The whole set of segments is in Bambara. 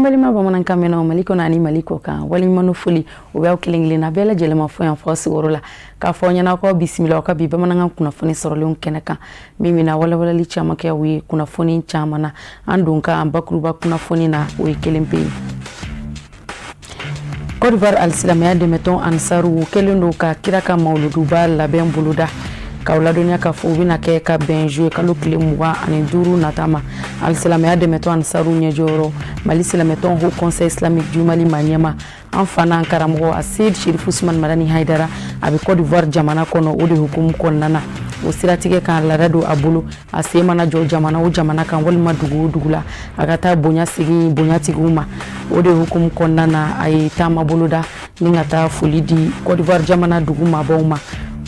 Balima bamanan kamena maliko na ni maliko kan wali manufuli o be kelengile na bela jelema fo yan fo sigorola ka fo nyana ko bismillah ka bi bamanan kuna foni sorolun keneka mimi na wala li chama ke wi kuna foni chama na andunka ambakruba kuna foni na wi kelempe Côte d'Ivoire al-Silamaya de meton ansaru kelendo ka kiraka mauludu ba la ben buluda ka uladonya ka fo bina ke ka benjue ka lokle muwa ani duru natama al-Silamaya de meton ansaru nyejoro mali silameton ho conseil islamique du Mali Maniema enfana karamo Asid Chérif Ousmane Madani Haidara abi Côte d'Ivoire jamana kono odi hukum konnana o siratige kan la rado abulu asema na jo jamana o jamana kan wal madugu dugula agata bonya sigi bonya tiguma odi hukum konnana ay tama buluda ningata fulidi Côte d'Ivoire jamana duguma bawma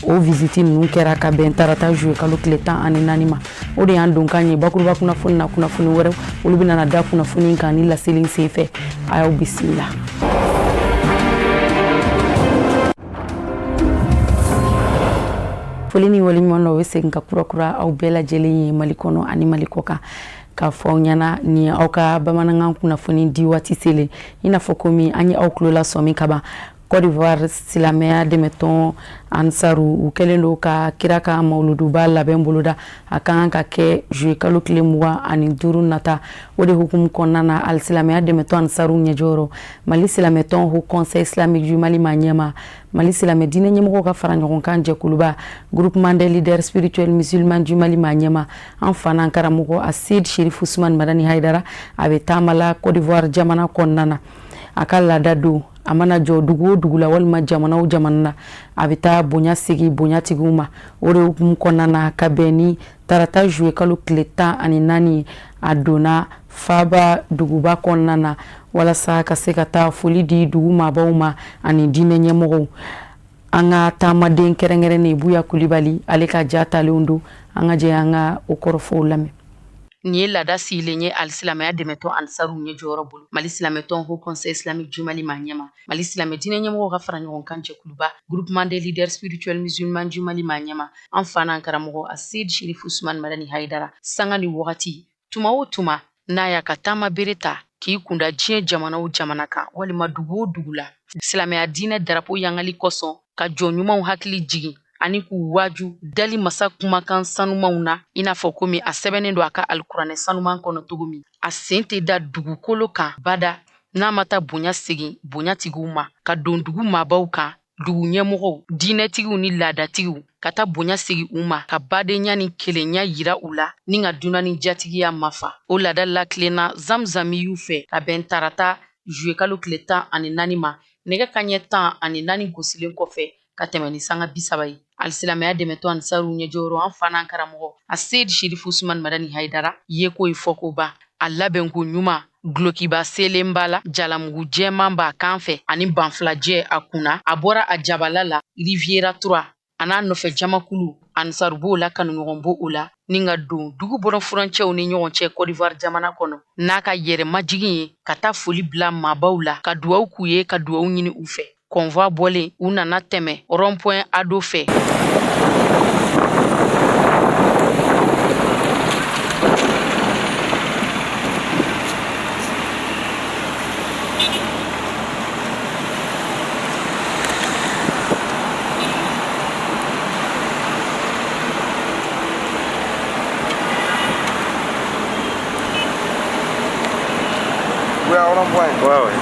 o visiti nu kera ka ben tarata jouer kalo kletan ani nanima o de andon kanye bakuruba kuna funi wore ulubina na da kuna funi kan ni la ceiling sefe ayo bismillah folini wali mono wese nka kura au bela jeli malikono ani malikoka ka fonyana ni auka bamananga kuna funi diwati sele ina fokomi anyi au klola somi kaba Côte d'Ivoire Silamaya de meton ansaru ukelendo ka kiraka mauludu ba laben buluda akan ka ke jouer kalo klemwa ani duru nata ode hukum konana al Silamaya de meton ansaru nyejoro mali silameton ho conseil islamique du Mali Maniema mali silamedine nyemo ka faranyo kanje kuluba groupement des leaders spirituels musulmans du Mali Maniema enfana ankara muko Asid Chérif Ousmane Madani Haidara abe tamala Côte d'Ivoire jamana konana akala dadu amana jo dugu la walma jamana o jamana abita bonya sigi bonya tiguma ore mkonana kabeni tarata jouer kalo kleta ani nani adona faba duguba konana wala sa kasekata foli di duguma bawma ani dine nyemo anga tamaden kerengere ne buya kulibali aleka jata leundu anga je anga okorofo lame ni lada silenye al-Silamaya de meton ansaru nyejoro bulu mali silameton ho conseil islamique du Mali Maniema mali silamedine nyemo ga faranyo kanje kuluba groupement des leaders spirituels musulmans du Mali Maniema enfana karamo Asid Chérif Ousmane Madani Haidara sangani wakati tuma o tuma na ya katama bereta ki kunda jien jamana o jamana ka wali madugo dugula silamaya dine drapeau yangali koson ka jonyuma hakili jigi ani ku waju dali masa kumakan sanumauna ina fo komi a sebenen do aka alkurane sanuman kono tugumi a sente da dugukolo kan bada na mata bonya sigi bonya tiguma ka don dugu mabaw kan dugu nyemogo dine tigu ni lada tigu kata bonya sigi uma ka bade nyani kelenya yira ula ninga dunani jatigi ya mafa o lada la klena zamzami yufe ka ben tarata jouer kalo kleta ani nanima nega kanyeta ani nani gosilen kofe ka temeni sanga bisabai al-Silamaya de meton ansaru nyejoro enfana karamo Asid Chérif Ousmane Madani Haidara yeko ifoko ba alabengu nyuma gloki ba selembala jalamugu jemamba kanfe ani banflaje akuna abora ajabalala riviera 3 ana nofe jamakulu ansarubo la kanu ngombo ula ninga dugu bono frontière ni nyonche Côte d'Ivoire jamana kono naka yere majigi kata foli bla mabawla ka duwa kuye ka duwa nyini ufe convoi bolé ou nana teme rond-point ado fait ouais, au rond-point. Ouais.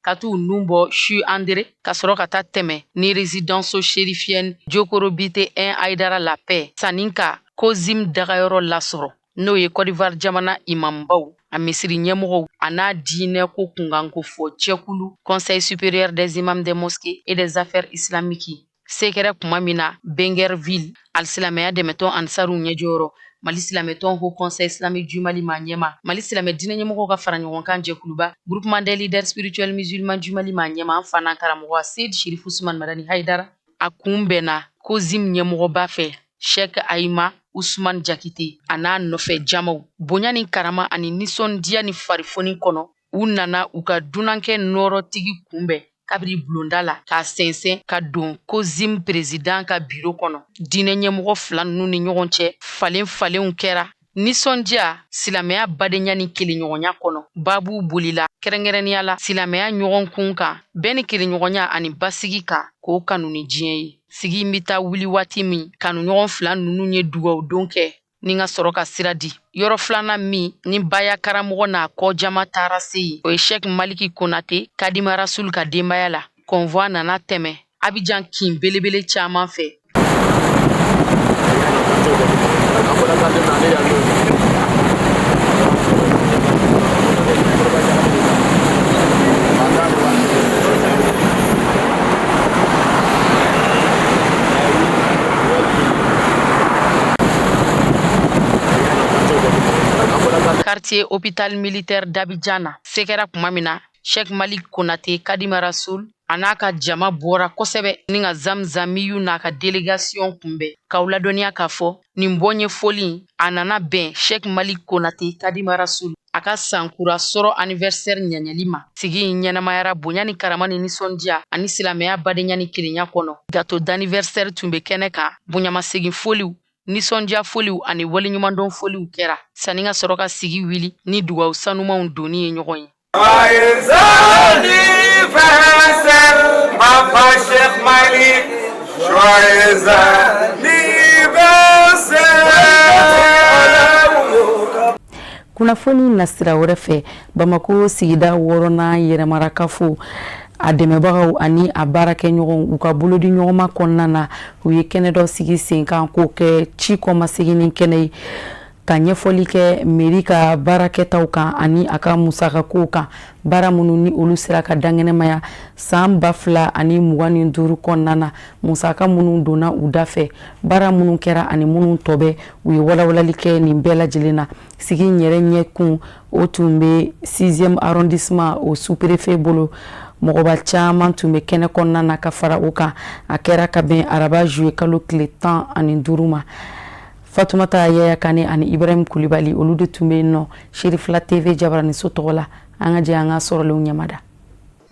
Katu numbo Chu André kasoro kata teme ni résidence chérifienne Djokorobite 1 Aidara la paix saninka kozim dagayoro lasoro no ye Côte d'Ivoire jamana imambaw a misiri nyemoro ana dine ko kunganko fo tchekulu Conseil supérieur des imams des mosquées et des affaires islamiques sekere kumamina Bengerville al-Silamaya de meton ansaru nyejoro mali silameton ho conseil islamique du Mali Maniema mali silamedine nyemo ka faranyo kanje kuluba groupement des leaders spirituels musulmans du Mali Maniema enfana karamo Asid Chérif Ousmane Madani Haidara akumbena kozim nyemo ba fe Sheikh Aima Ousmane Jakite ana nofe jamaw bonya ni karama ani nison dia ni farifoni kono u nana u ka dunanke nɔrɔtigi kunbɛn kabiri bulonda la k'a sɛnsɛn ka don ko zim président ka biro kɔnɔ. Diinɛ ɲɛmɔgɔ fila ninnu ni ɲɔgɔn cɛ falenw kɛra. Nisɔndiya silamɛya badenya ni kelenɲɔgɔnya kɔnɔ. Babu bolila kɛrɛnkɛrɛnnenya la silamɛya ɲɔgɔn kun kan, bɛɛ ni kelenɲɔgɔnya ani basigi kan k'o kanu ni diɲɛ ye. Sigi in bɛ taa wuli waati min kanuɲɔgɔn fila ninnu ye dugawudon kɛ ni ka sɔrɔ ka sira di. Yɔrɔ filanan min ni baya karamɔgɔ n'a kɔ jama taara se yen, o ye Sheikh Maliki Konate Kadima Rasul ka denbaya la. Convoi nana tɛmɛ Abidjan kin belebele caman fɛ. Quartier hôpital militaire d'Abidjan se kɛra kuma min na Sheikh Malik Konate Kadima Rasul a n'a ka jama bɔra kosɛbɛ ni ka zamzamiyu n'a ka délégation kunbɛn k'aw ladɔnniya k'a fɔ nin bɔɲɛfɔli a nana bɛn Sheikh Malik Konate Kadima Rasul a ka sankura sɔrɔ anniversaire ɲaɲali ma. Sigi in ɲɛnamayara bonya ni karama ni nisɔndiya ani silamɛya badenya ni kelenya kɔnɔ. Gâteau d'anniversaire tun bɛ kɛnɛ kan, bonyamasegin foliw, nisɔndiya foliw ani waleɲumandɔn foliw kɛra sani ka sɔrɔ ka sigi wili ni dugawu sanumanw donni ye ɲɔgɔn ye. Joyeux anniversaire, Papa Sheikh Malik. Joyeux anniversaire. Kunnafoni nasira wɛrɛ fɛ Bamako sigida 6nan yɛrɛmarakafo a dɛmɛbagaw ani a baarakɛɲɔgɔn u ka bolodi ɲɔgɔnma kɔnɔna na u ye kɛnɛ dɔ sigi sen kan k'o kɛ ci kɔmasegin kɛnɛ ye ka ɲɛfɔli kɛ mairie ka baarakɛtaw kan ani a ka musakakow kan. Baara minnu ni olu sera ka dangɛnɛmaya san 2025 kɔnɔna na musaka minnu donna u da fɛ, baara minnu kɛra ani minnu tɔbɛ u ye walawalali kɛ nin bɛɛ lajɛlen na. Sigi yɛrɛ ɲɛkun o tun bɛ 6e arrondissement o sous-préfet bolo. Mɔgɔba caman tun bɛ kɛnɛ kɔnɔna na ka fara u kan. A kɛra ka bɛn araba juillet kalo tile 15 ma. Fatumata Yaya Kane ani Ibrahim Kulibali olu de tun bɛ yen nɔ Sherifla TV Jabarani so tɔgɔ la. An ka jɛ an ka sɔrɔlenw ɲamada.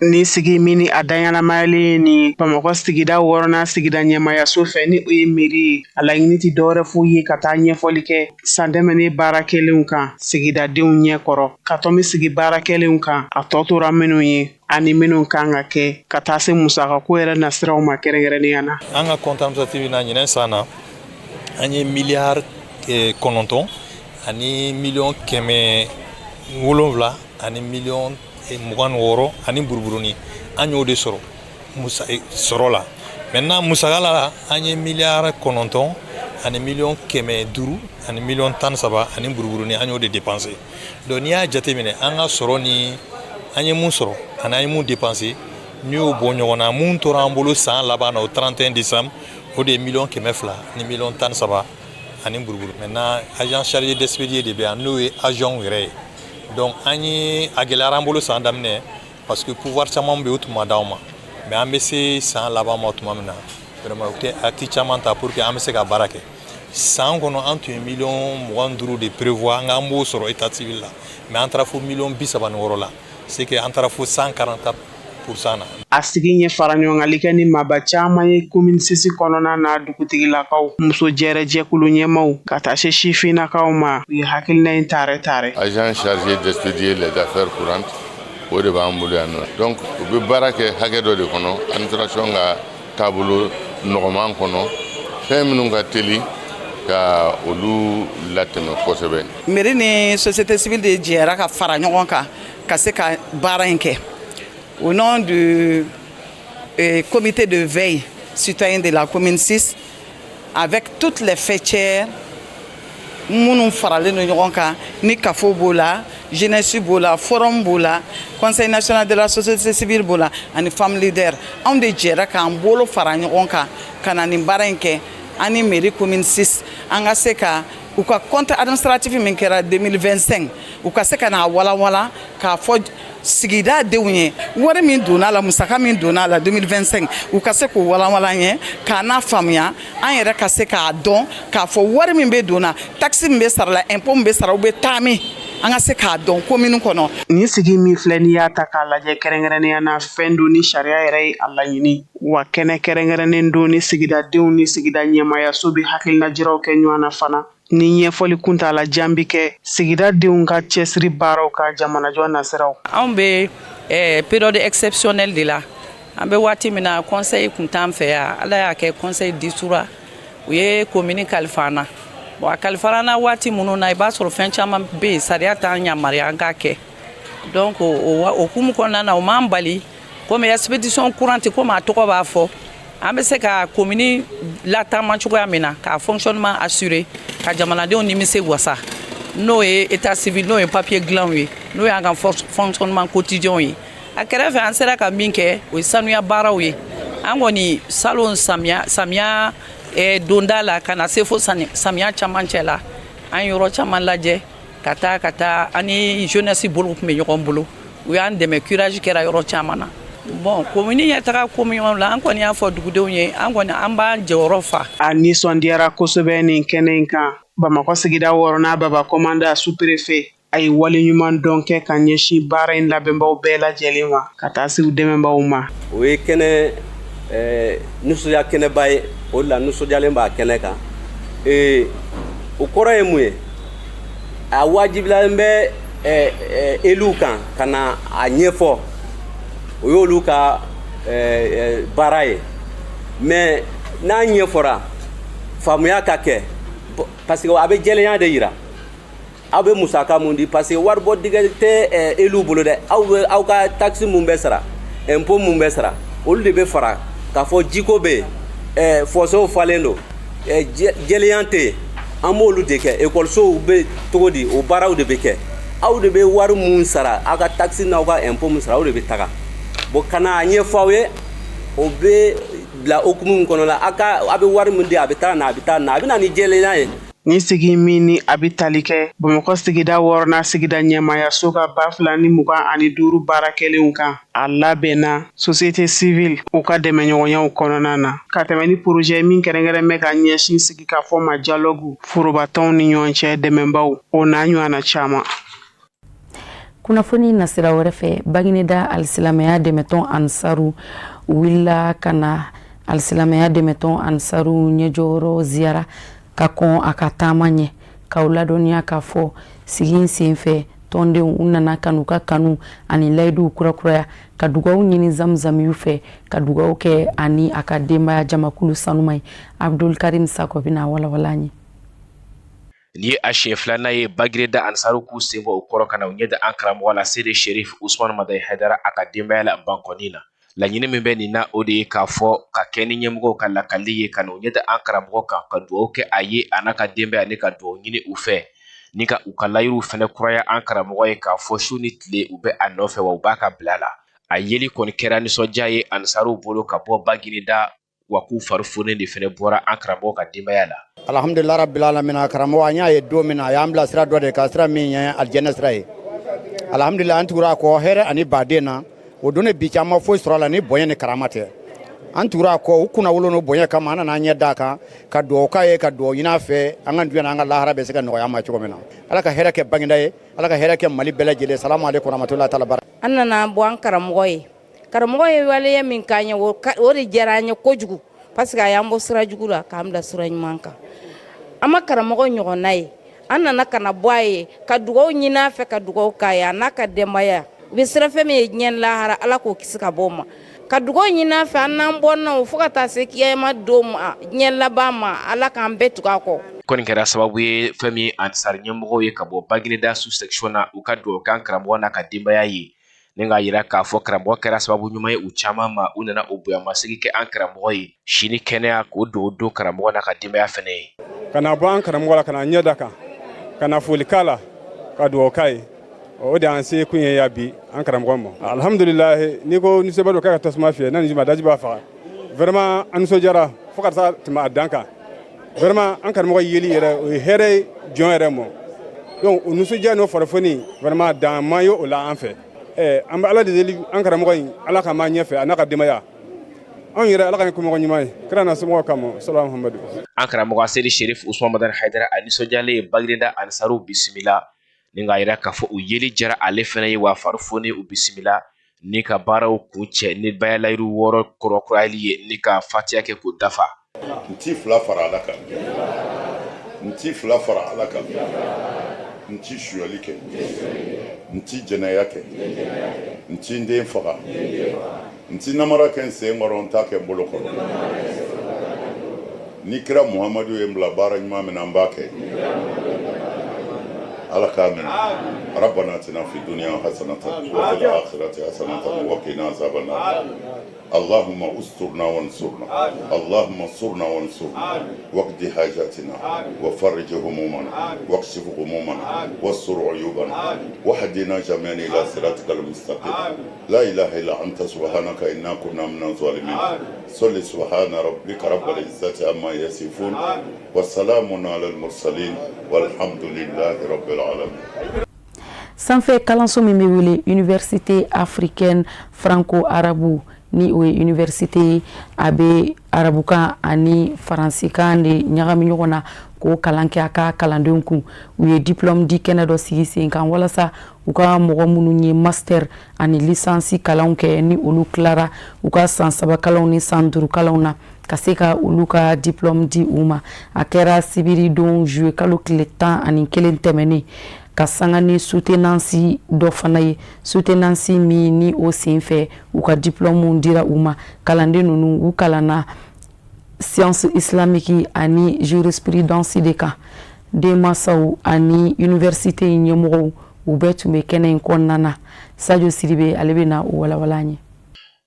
Ni sigi mini a danyanamayali ni Bamakɔ sigida 6nan sigida ɲɛmayaso fɛ ni o ye mairie a laɲini tɛ dɔwɛrɛ foyi ye ka taa ɲɛfɔli kɛ san dɛmɛni baarakɛlenw kan sigidadenw ɲɛkɔrɔ ka tɔmi sigi baarakɛlenw kan a tɔ tora minnu ye ani minnu kan ka kɛ ka taa se musakako yɛrɛ nasiraw ma kɛrɛnkɛrɛnnenya na. An ka compte administratif na ɲinɛ san na an ye miliyari 9 ani miliyɔn 700 ani miliyɔn 26 ani buruburuni an y'o de sɔrɔ sɔrɔ la. Maintenant musaka la an ye miliyari 9 ani miliyɔn 500 ani miliyɔn 13 ani buruburuni an y'o de dépenser. Donc n'i y'a jateminɛ an ka sɔrɔ ni an ye mun sɔrɔ ani an ye mun dépenser n'i y'o bɔ ɲɔgɔn na mun tora an bolo san laban na o 31 décembre o de ye miliyɔn 200 ni miliyɔn 13 ani buruburu. Maintenant agent chargé d'expédier de bɛ yan n'o ye agent yɛrɛ ye. Donc an ye a gɛlɛyara an bolo san daminɛ parce que pouvoir caman bɛ o tun ma d'aw ma mais an bɛ se san laban ma tuma min na vraiment u tɛ acte caman ta pour que an bɛ se ka baara kɛ. San kɔnɔ an tun ye miliyɔn 25 de prévoir an k'an b'o sɔrɔ état civil la mais an taara fo miliyɔn 36 la c'est que an taara fo 144%. A sigi ɲɛ fara ɲɔgɔngali kɛ ni maba caman ye commune 6 kɔnɔna na dugutigilakaw muso jɛrɛ jɛkulu ɲɛmaw ka taa se sifinnakaw ma u ye hakilina in tare. Agent chargé d'expédier les affaires courantes o de b'an bolo yan nɔ donc u bɛ baara kɛ hakɛ dɔ de kɔnɔ administration ka taabolo nɔgɔman kɔnɔ fɛn minnu ka teli ka olu latɛmɛ kosɛbɛ. Mairie ni société civile de jɛra ka fara ɲɔgɔn kan ka se ka baara in kɛ. Au nom du comité de veille citoyen de la commune 6, avec toutes les fêtières, nous faralen no ɲɔgɔn kan ni kafo b'o la, jeunesse b'o la, forum b'o la, conseil national de la société civile b'o la, ani femme leader. Anw de jɛra k'an bolo fara ɲɔgɔn kan ka na nin baara in kɛ ani mairie commune 6 an ka se ka u ka compte administratif min kɛra 2025 u ka se ka na walawala k'a fɔ sigida denw ye wari min donna la musaka min donna la 2025 u ka se k'o walawala ye k'a n'a faamuya an yɛrɛ ka se k'a dɔn k'a fɔ wari min bɛ donna taxe min bɛ sara la impôt min bɛ sara u bɛ taa min an ka se k'a dɔn commune kɔnɔ. Ni sigi min filɛ ni y'a ta k'a lajɛ kɛrɛnkɛrɛnnenya na fɛn don ni sariya yɛrɛ ye a laɲini wa kɛnɛ kɛrɛnkɛrɛnnen don ni sigidadenw ni sigida ɲɛmayaso bɛ hakilinajiraw kɛ ɲɔgɔn na fana ni ɲɛfɔli kuntala jan bi kɛ sigidadenw ka cɛsiri baaraw ka jamanajɔ nasiraw. Anw bɛ période exceptionnelle de la an bɛ waati min na conseil kun t'an fɛ yan Ala y'a kɛ conseil dissoudra u ye commune kalifa an na bon a kalifara an na waati minnu na i b'a sɔrɔ fɛn caman bɛ yen sariya t'an yamaruya an k'a kɛ donc o hukumu kɔnɔna na o m'an bali comme expédition courante comme a tɔgɔ b'a fɔ an bɛ se ka commune lataama cogoya min na ka fonctionnement assurer ka jamanadenw nimisi wasa n'o ye état civil n'o ye papier dilanw ye n'o y'an ka fonctionnement quotidien ye a kɛrɛfɛ an sera ka min kɛ o ye sanuya baaraw ye an kɔni salon samiya donda la ka na se fo samiya camancɛ la an yɔrɔ caman lajɛ ka taa ani jeunesse bolo tun bɛ ɲɔgɔn bolo u y'an dɛmɛ curage kɛra yɔrɔ caman na bon commune ɲɛtaga kominw la an kɔni y'a fɔ dugudenw ye an kɔni an b'an jɔyɔrɔ fa. A nisɔndiyara kosɛbɛ nin kɛnɛ in kan Bamakɔ sigida 6nan Baba Komanda sous-préfet a ye waleɲuman dɔn kɛ ka ɲɛsin baara in labɛnbaw bɛɛ lajɛlen ma ka taa se u dɛmɛbaw ma. O ye kɛnɛ nisɔndiya kɛnɛba ye o de la nisɔndiyalen b'a kɛnɛ kan o kɔrɔ ye mun ye a wajibiyalen bɛ élu kan ka na a ɲɛfɔ o y'olu ka baara ye mais n'a ɲɛfɔra faamuya ka kɛ parce que a bɛ jɛlenya de yira aw bɛ musaka mun di parce que waribɔ digɛ tɛ élu bolo dɛ aw ka taxe mun bɛ sara impôt mun bɛ sara olu de bɛ fara k'a fɔ jiko bɛ yen fɔsow falen don jɛlenya tɛ yen an b'olu de kɛ ekɔlisow bɛ cogo di o baaraw de bɛ kɛ aw de bɛ wari mun sara aw ka taxe n'aw ka impôt mun sara aw de bɛ taga bon kana a ɲɛfɔ aw ye o bɛ bila okumu min kɔnɔ la a bɛ wari min di a bɛ taa na a bɛ na ni jɛlenya ye. Ni sigi min ni a bɛ tali kɛ Bamakɔ sigida 6nan sigida ɲɛmayaso ka 2025 baarakɛlenw kan a labɛnna société civile u ka dɛmɛɲɔgɔnyaw kɔnɔna na ka tɛmɛ ni projet min kɛrɛnkɛrɛn bɛ ka ɲɛsin sigi ka fɔ ma dialogue forobatɔnw ni ɲɔgɔn cɛ dɛmɛbaw o n'a ɲɔgɔnna caman. Kunnafoni nasira wɛrɛ fɛ Bagineda alisilamɛya dɛmɛtɔn Ansaru wulila ka na alisilamɛya dɛmɛtɔn Ansaru ɲɛjɔyɔrɔ ziyara ka kɔn a ka taama ɲɛ k'aw ladɔnniya k'a fɔ sigi sen fɛ tɔndenw u nana kanu ka kanu ani layiduw kurakuraya ka dugawu ɲini zamzamiyu fɛ ka dugawu kɛ ani a ka denbaya jamakulu sanuma ye Abdul Karim Sako bɛna walawala an ye. Ni a siɲɛ filanan ye Bagineda Ansaru k'u sen bɔ o kɔrɔ ka na u ɲɛ da an karamɔgɔ la Sede Sherif Usman Madayi Haidara a ka denbaya la bankɔni na. Laɲini min bɛ nin na o de ye k'a fɔ ka kɛ ni ɲɛmɔgɔw ka lakali ye ka na u ɲɛ da an karamɔgɔ kan ka dugawu kɛ a ye a n'a ka denbaya ni ka dugawu ɲini u fɛ ni ka u ka layiruw fɛnɛ kuraya an karamɔgɔ ye k'a fɔ su ni tile u bɛ a nɔfɛ wa u b'a ka bila la. A yeli kɔni kɛra nisɔndiya ye Ansaruw bolo ka bɔ Bagineda wa k'u fari funen de fɛnɛ bɔra an karamɔgɔ ka denbaya la. Alhamdulillah rabbil alamin karamɔgɔ an y'a ye don min na a y'an bila sira dɔ de ka sira min ye alijɛnɛ sira ye. Alhamdulillah an tugura a kɔ hɛrɛ ani baden na o don bi caman foyi sɔrɔ a la ni bonya ni karama tɛ an tugura a kɔ u kunna wolo no bonya kama an nana an ɲɛ d'a kan ka dugawu k'a ye ka dugawu ɲini a fɛ an ka duɲa n'an ka lahara bɛ se ka nɔgɔya ma cogo min na Ala ka hɛrɛ kɛ Bagineda ye Ala ka hɛrɛ kɛ Mali bɛɛ lajɛlen salamu aleykum warahmatullahi taala barakatuh. An nana bɔ an karamɔgɔ ye waleya min k'an ye o de diyara an ye kojugu parce que a y'an bɔ sira jugu la k'an bila sira ɲuman kan an ma karamɔgɔ ɲɔgɔnna ye an nana ka na bɔ a ye ka dugawu ɲini a fɛ ka dugawu k'a ye a n'a ka denbaya u bɛ sira fɛn min ye diɲɛ lahara Ala k'o kisi ka bɔ o ma ka dugawu ɲini a fɛ an n'an bɔnnaw fo ka taa se kiyama don ma diɲɛ laban ma Ala k'an bɛɛ tugu a kɔ. Kɔni kɛra sababu ye fɛn min Ansar ɲɛmɔgɔw ye ka bɔ Bagineda sous-section na u ka dugawu k'an karamɔgɔ n'a ka denbaya ye ni k'a yira k'a fɔ karamɔgɔ kɛra sababu ɲuman ye u caman ma u nana o bonyamasegi kɛ an karamɔgɔ ye sini kɛnɛya k'o dogo don karamɔgɔ n'a ka denbaya fɛnɛ ye. Ka na bɔ an karamɔgɔ la ka na ɲɛ da kan ka na foli k'a la ka dugawu k'a ye o de an se kun ye ya bi an karamɔgɔ ma alhamdulillah ni ko ni seba do ka tasuma fiyɛ na ni juma daji b'a faga vraiment an nisɔndiyara fo ka taa tɛmɛ a dan kan vraiment an karamɔgɔ yeli yɛrɛ o ye hɛrɛ jɔn yɛrɛ ma donc o nisɔndiya n'o farifoni vraiment dan man ye o la an fɛ an bɛ Ala de deli an karamɔgɔ in Ala ka ma ɲɛfɛ a n'a ka denbaya anw yɛrɛ Ala ka ni kumɔgɔ ɲuman ye kira na somɔgɔw kama salamu Muhamadu. An karamɔgɔ Sede Sherif Usman Madayi Haidara a nisɔndiyalen ye Bagineda Ansaruw bisimila ni k'a yira k'a fɔ u yeli jara ale fɛnɛ ye wa fari foni u bisimila ni ka baaraw kun cɛ ni bayalayiru 6 kɔrɔkurayali ye ni ka fatiya kɛ k'o dafa. Nti fila fara Ala kan. Nti fila fara Ala kan. Nti suyali kɛ. Nti jɛnɛya kɛ. Nti den faga. Nti namara kɛ n sen kɔrɔ n t'a kɛ n bolo kɔrɔ. Ni kira Muhamadu ye n bila baara ɲuman min na n b'a kɛ. Ala k'a minɛ. ربنا اتنا في الدنيا حسنة وفي الآخرة حسنة وقنا عذاب النار. اللهم استرنا وانصرنا. اللهم انصرنا وانصرنا واقض حاجاتنا وفرج همومنا واكشف غمومنا واستر عيوبنا واهدنا جميعا الى صراطك المستقيم. لا اله الا انت سبحانك انا كنا من الظالمين. صل سبحان ربك رب العزة عما يصفون والسلام على المرسلين والحمد لله رب العالمين. Sanfɛ kalanso min bɛ wele Université africaine franco-arabu ni o ye université a bɛ arabukan ani faransikan de ɲagami ɲɔgɔn na k'o kalan kɛ a ka kalandenw kun. U ye diplôme di kɛnɛ dɔ sigi sen kan walasa u ka mɔgɔ minnu ye master ani licence kalanw kɛ ni olu tilara u ka san 3 kalanw ni san 5 kalanw na ka se ka olu ka diplôme di u ma. A kɛra sibiri don juillet kalo tile 11 tɛmɛnen ka sanga ni soutenance dɔ fana ye soutenance min ni o senfɛ u ka diplôme dira u ma. Kalanden ninnu u kalanna science islamique ani jurisprudence de kan. Denmansaw ani université ɲɛmɔgɔw u bɛɛ tun bɛ kɛnɛ in kɔnɔna na. Sadio Sidibe ale bɛ na o walawala an ye.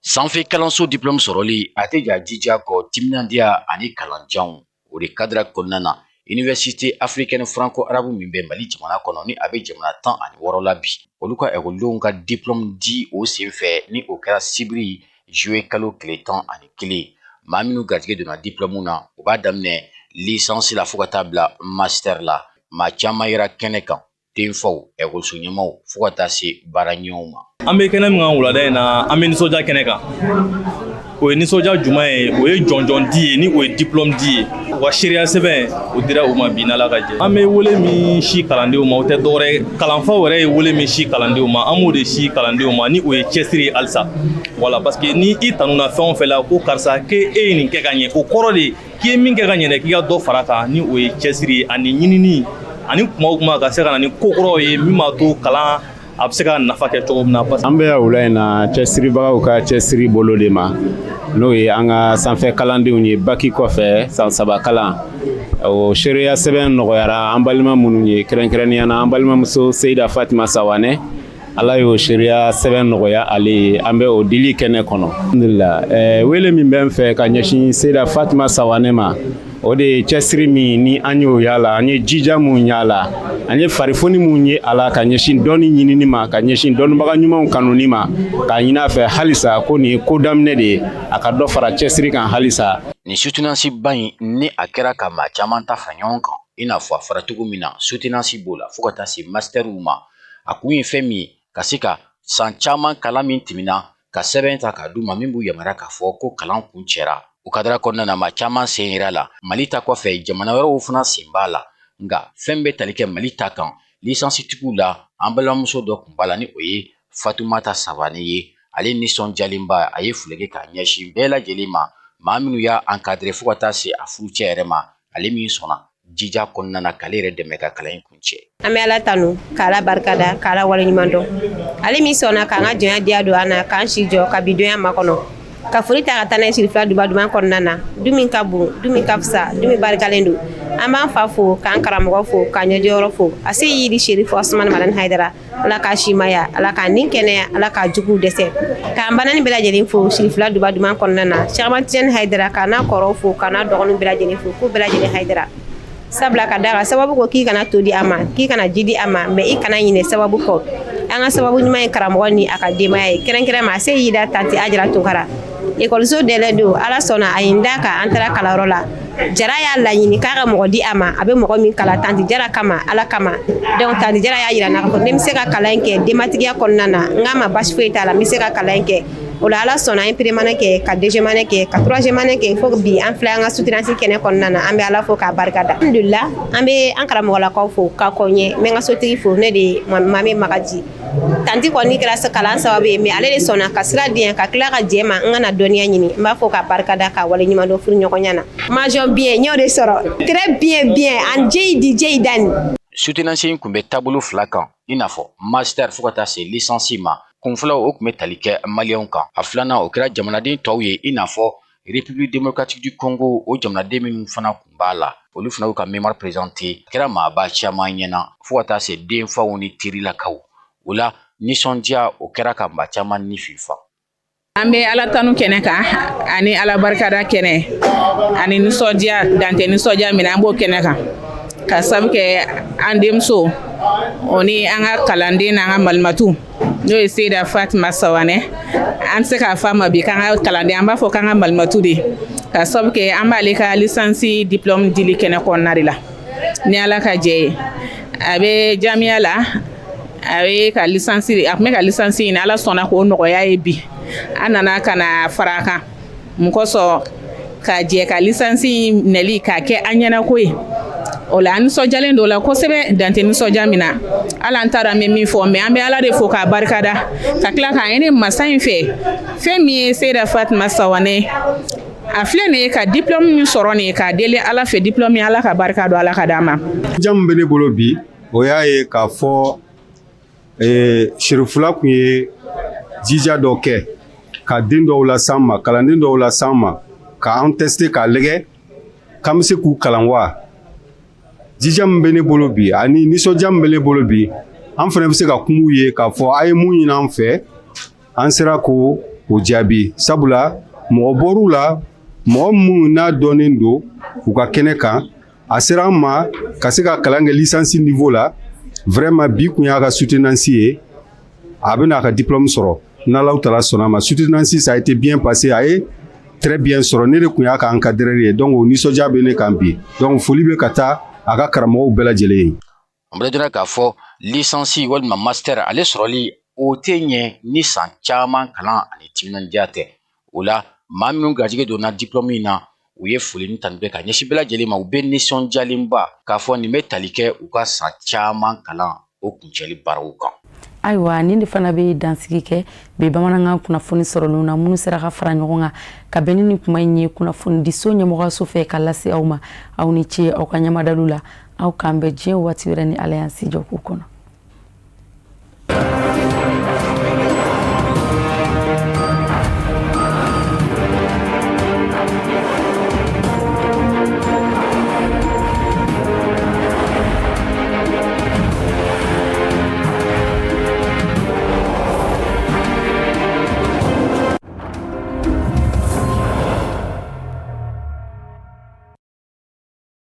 Sanfɛ kalanso diplôme sɔrɔli a tɛ jija kɔ timinandiya ani kalanjanw o de kadira kɔnɔna na. Université africaine franco-arabu min bɛ Mali jamana kɔnɔ ni a bɛ jamana 16 la bi. Olu ka ekɔlidenw ka diplôme di o senfɛ ni o kɛra sibiri juillet kalo tile 11. Maa minnu garijɛgɛ donna diplôme na u b'a daminɛ licence la fo ka taa bila master la. Maa caman yera kɛnɛ kan denfaw ekɔliso ɲɛmaaw fo ka taa se baara ɲɛw ma. An bɛ kɛnɛ min kan wulada in na an bɛ nisɔndiya kɛnɛ kan. O ye nisɔndiya jumɛn ye o ye jɔnjɔn di ye ni o ye diplôme di ye. Wa sariya sɛbɛn o dira u ma bi n'Ala ka jɛ. An bɛ wele min si kalandenw ma o tɛ dɔwɛrɛ ye kalanfaw yɛrɛ ye wele min si kalandenw ma an b'o de si kalandenw ma ni o ye cɛsiri ye halisa. Voilà parce que ni i tanuna fɛn o fɛn la ko karisa k'e ye nin kɛ ka ɲɛ o kɔrɔ de k'i ye min kɛ ka ɲɛ dɛ k'i ka dɔ fara kan ni o ye cɛsiri ye ani ɲinini ani kuma o kuma ka se ka na ni ko kɔrɔw ye min b'a to kalan a bɛ se ka nafa kɛ cogo min na. An bɛ wula in na cɛsiribagaw ka cɛsiri bolo de ma n'o ye an ka sanfɛ kalandenw ye baki kɔfɛ san 3 kalan o sariya sɛbɛn nɔgɔyara an balima minnu ye kɛrɛnkɛrɛnnenya na an balimamuso Seyida Fatima Sawane Ala y'o sariya sɛbɛn nɔgɔya ale ye an bɛ o dili kɛnɛ kɔnɔ. Alhamdulillah wele min bɛ n fɛ ka ɲɛsin Seyida Fatima Sawane ma o de ye cɛsiri min ni an y'o yala an ye jija mun yala an ye farifoni mun ye ala ka ɲɛsin dɔnni ɲinini ma ka ɲɛsin dɔnnibaga ɲumanw kanuni ma k'a ɲini a fɛ halisa ko nin ye ko daminɛ de ye a ka dɔ fara cɛsiri kan halisa. Ni soutenance ba in ni a kɛra ka maa caman ta fara ɲɔgɔn kan i n'a fɔ a fɔra cogo min na soutenance b'o la fo ka taa se masterw ma a kun ye fɛn min ye ka se ka san caman kalan min tɛmɛna ka sɛbɛn ta k'a d'u ma min b'u yamaruya k'a fɔ ko kalan kun cɛra. O kadara kɔnɔna na maa caman sen yera la Mali ta kɔfɛ jamana wɛrɛw fana sen b'a la nka fɛn bɛ tali kɛ Mali ta kan licence tigiw la an balimamuso dɔ kun b'a la ni o ye Fatumata Sawane ye ale nisɔndiyalenba a ye foli kɛ k'a ɲɛsin bɛɛ lajɛlen ma maa minnu y'a encadré fo ka taa se a furucɛ yɛrɛ ma ale min sɔnna jija kɔnɔna na k'ale yɛrɛ dɛmɛ ka kalan in kun cɛ. An bɛ Ala tanu k'Ala barikada k'Ala waleɲuman dɔn ale min sɔnna k'an ka jɔnya diya don an na k'an si jɔ ka bi donya makɔnɔ ka foli ta ka taa n'a ye Sirifila duba duman kɔnɔna na du min ka bon du min ka fisa du min barikalen don an b'an fa fo k'an karamɔgɔ fo k'an ɲɛjɔyɔrɔ fo a se yiri Serifu Asumani Madani Hayidara Ala k'a simaya Ala k'a nin kɛnɛya Ala k'a juguw dɛsɛ k'an banani bɛɛ lajɛlen fo Sirifila duba duman kɔnɔna na Cheikh Ahmad Tijani Hayidara k'a n'a kɔrɔw fo k'a n'a dɔgɔninw bɛɛ lajɛlen fo k'u bɛɛ lajɛlen Hayidara sabula ka daga sababu ko k'i kana to di a ma k'i kana ji di a ma mais i kana ɲinɛ sababu kɔ an ka sababu ɲuman ye karamɔgɔ ni a ka denbaya ye kɛrɛnkɛrɛn ma a se yida tanti Ajara Tunkara ekɔliso dɛlɛ don Ala sɔnna a ye n da kan an taara kalanyɔrɔ la Jara y'a laɲini k'a ka mɔgɔ di a ma a bɛ mɔgɔ min kala tanti Jara kama Ala kama donc tanti Jara y'a yira n na k'a fɔ ne bɛ se ka kalan in kɛ denbatigiya kɔnɔna na n k'a ma basi foyi t'a la n bɛ se ka kalan in kɛ o la ala sɔnna an première année kɛ ka deuxième année kɛ ka troisième année kɛ fo bi an filɛ an ka soutenance kɛnɛ kɔnɔna na an bɛ ala fo k'a barikada alhamdulillah an bɛ an karamɔgɔlakaw fo ka kɔɲɛ n bɛ n ka sotigi fo ne de mami magaji tanti kɔni kɛra kalan sababu ye mais ale de sɔnna ka sira di yan ka tila ka jɛ ma n kana dɔnniya ɲini n b'a fɔ k'a barikada ka waleɲuman dɔn furu ɲɔgɔnya na major bien n y'o de sɔrɔ très bien an jeyi di jeyi dani soutenance in kun bɛ taabolo fila kan i n'a fɔ master fo ka taa se licence ma kun fɔlɔ o kun bɛ tali kɛ maliyɛnw kan a filanan o kɛra jamanaden tɔw ye i n'a fɔ république démocratique du congo o jamanaden minnu fana kun b'a la olu fana y'u ka mémoire présenté a kɛra maaba caman ɲɛna fo ka taa se denfaw ni terilakaw o la nisɔndiya o kɛra ka maa caman ni fifa an bɛ ala tanu kɛnɛ kan ani ala barikada kɛnɛ ani nisɔndiya dantɛ nisɔndiya min an b'o kɛnɛ kan ka sabu kɛ an denmuso o ni an ka kalanden n'an ka malimatu n'o ye Seyda Fatima Sawanɛ an tɛ se k'a fɔ a ma bi k'an ka kalanden an b'a fɔ k'an ka malimatu de ka sabu kɛ an b'ale ka licence diplôme dili kɛnɛ kɔnɔna de la ni ala ka jɛ ye a bɛ jamiya la a bɛ ka licence a tun bɛ ka licence ɲini ala sɔnna k'o nɔgɔya ye bi an nana ka na fara a kan mun kosɔn ka jɛ ka licence nali k'a kɛ an ɲɛna ko ye o la an nisɔndiyalen don o la kosɛbɛ dantɛ nisɔndiya min na ala an t'a dɔn an bɛ min fɔ mais an bɛ ala de fo k'a barikada ka tila k'a ɲini masa in fɛ fɛn min ye Seyda Fatima Sawanɛ a filɛ nin ye ka diplôme min sɔrɔ nin ye k'a deli ala fɛ diplôme min ala ka barika don ala ka d'a ma. jamu bɛ ne bolo bi o y'a ye k'a fɔ Serifula kun ye jija dɔ kɛ ka den dɔw las'an ma kalanden dɔw las'an ma k'an tester k'a lajɛ k'an bɛ se k'u kalan wa. Jija min bɛ ne bolo bi ani nisɔndiya min bɛ ne bolo bi an fana bɛ se ka kuma u ye k'a fɔ a ye mun ɲini an fɛ an sera k'o jaabi sabula mɔgɔ bɔr'u la mɔgɔ minnu n'a dɔnnen don u ka kɛnɛ kan a sera an ma ka se ka kalan kɛ licence niveau la vraiment bi kun y'a ka soutenance ye a bɛ n'a ka diplôme sɔrɔ n'Alaw taala sɔnna a ma soutenance ça a été bien passé a ye très bien sɔrɔ ne de kun y'a ka encadreur ye donc o nisɔndiya bɛ ne kan bi donc foli bɛ ka taa a ka karamɔgɔw bɛɛ lajɛlen ye. an bɛ dɔrɔn k'a fɔ licence walima master ale sɔrɔli o tɛ ɲɛ ni san caman kalan ani timinandiya tɛ o la maa minnu garijɛgɛ donna diplôme in na u ye foli ni tanu bɛ ka ɲɛsin bɛɛ lajɛlen ma u bɛ nisɔndiyalenba k'a fɔ nin bɛ tali kɛ u ka san caman kalan o kuncɛli baaraw kan. ayiwa nin de fana bɛ dansigi kɛ bi bamanankan kunnafoni sɔrɔlenw na minnu sera ka fara ɲɔgɔn kan ka bɛn ni kuma in ye kunnafoni di so ɲɛmɔgɔso fɛ ka lase aw ma aw ni ce aw ka ɲamadaliw la aw k'an bɛ diɲɛ waati wɛrɛ ni ala y'an si jɔ k'u kɔnɔ.